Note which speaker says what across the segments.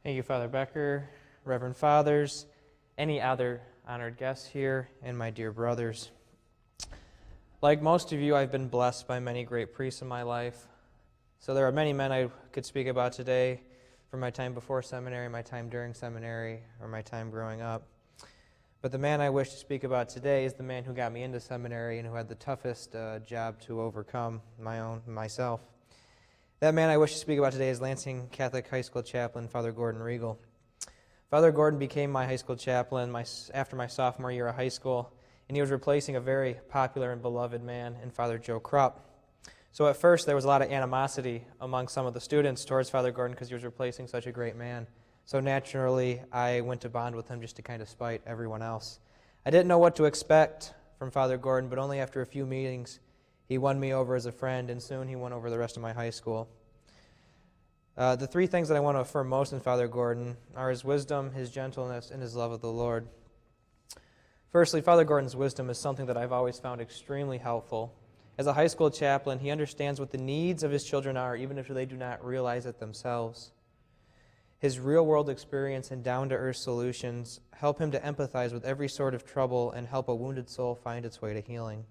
Speaker 1: Thank you, Father Becker, Reverend Fathers, any other honored guests here, and my dear brothers. Like most of you, I've been blessed by many great priests in my life. So there are many men I could speak about today from my time before seminary, my time during seminary, or my time growing up. But the man I wish to speak about today is the man who got me into seminary and who had the toughest job to overcome myself. That man I wish to speak about today is Lansing Catholic High School chaplain, Father Gordon Regal. Father Gordon became my high school chaplain after my sophomore year of high school, and he was replacing a very popular and beloved man in Father Joe Krupp. So at first there was a lot of animosity among some of the students towards Father Gordon because he was replacing such a great man. So naturally, I went to bond with him just to kind of spite everyone else. I didn't know what to expect from Father Gordon, but only after a few meetings he won me over as a friend, and soon he won over the rest of my high school. The three things that I want to affirm most in Father Gordon are his wisdom, his gentleness, and his love of the Lord. Firstly, Father Gordon's wisdom is something that I've always found extremely helpful. As a high school chaplain, he understands what the needs of his children are, even if they do not realize it themselves. His real-world experience and down-to-earth solutions help him to empathize with every sort of trouble and help a wounded soul find its way to healing.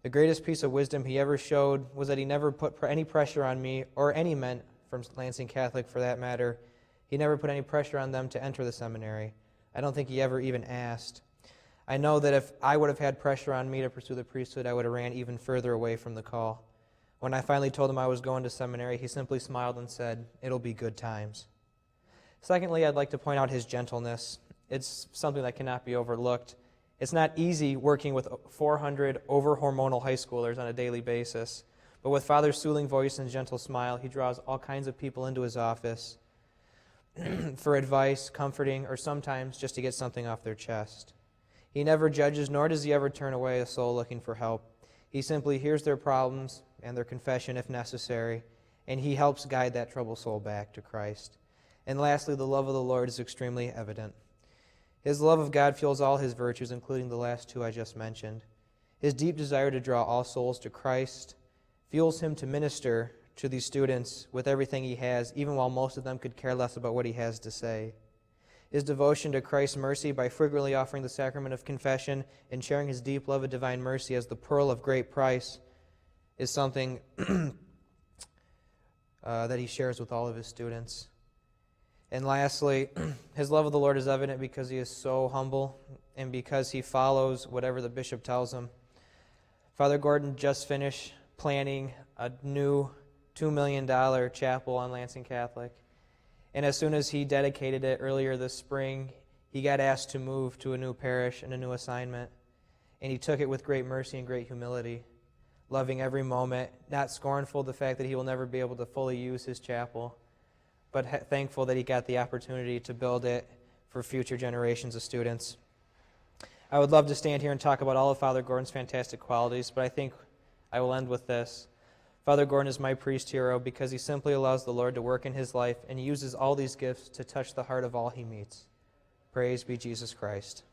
Speaker 1: The greatest piece of wisdom he ever showed was that he never put any pressure on me, or any men from Lansing Catholic for that matter. He never put any pressure on them to enter the seminary. I don't think he ever even asked. I know that if I would have had pressure on me to pursue the priesthood, I would have ran even further away from the call. When I finally told him I was going to seminary, he simply smiled and said, "It'll be good times." Secondly, I'd like to point out his gentleness. It's something that cannot be overlooked. It's not easy working with 400 over-hormonal high schoolers on a daily basis, but with Father's soothing voice and gentle smile, he draws all kinds of people into his office for advice, comforting, or sometimes just to get something off their chest. He never judges, nor does he ever turn away a soul looking for help. He simply hears their problems and their confession if necessary, and he helps guide that troubled soul back to Christ. And lastly, the love of the Lord is extremely evident. His love of God fuels all his virtues, including the last two I just mentioned. His deep desire to draw all souls to Christ fuels him to minister to these students with everything he has, even while most of them could care less about what he has to say. His devotion to Christ's mercy by frequently offering the sacrament of confession and sharing his deep love of divine mercy as the pearl of great price is something that he shares with all of his students. And lastly, his love of the Lord is evident because he is so humble and because he follows whatever the bishop tells him. Father Gordon just finished planning a new $2 million chapel on Lansing Catholic. And as soon as he dedicated it earlier this spring, he got asked to move to a new parish and a new assignment. And he took it with great mercy and great humility, loving every moment, not scornful of the fact that he will never be able to fully use his chapel, but thankful that he got the opportunity to build it for future generations of students. I would love to stand here and talk about all of Father Gordon's fantastic qualities, but I think I will end with this. Father Gordon is my priest hero because he simply allows the Lord to work in his life and he uses all these gifts to touch the heart of all he meets. Praise be Jesus Christ.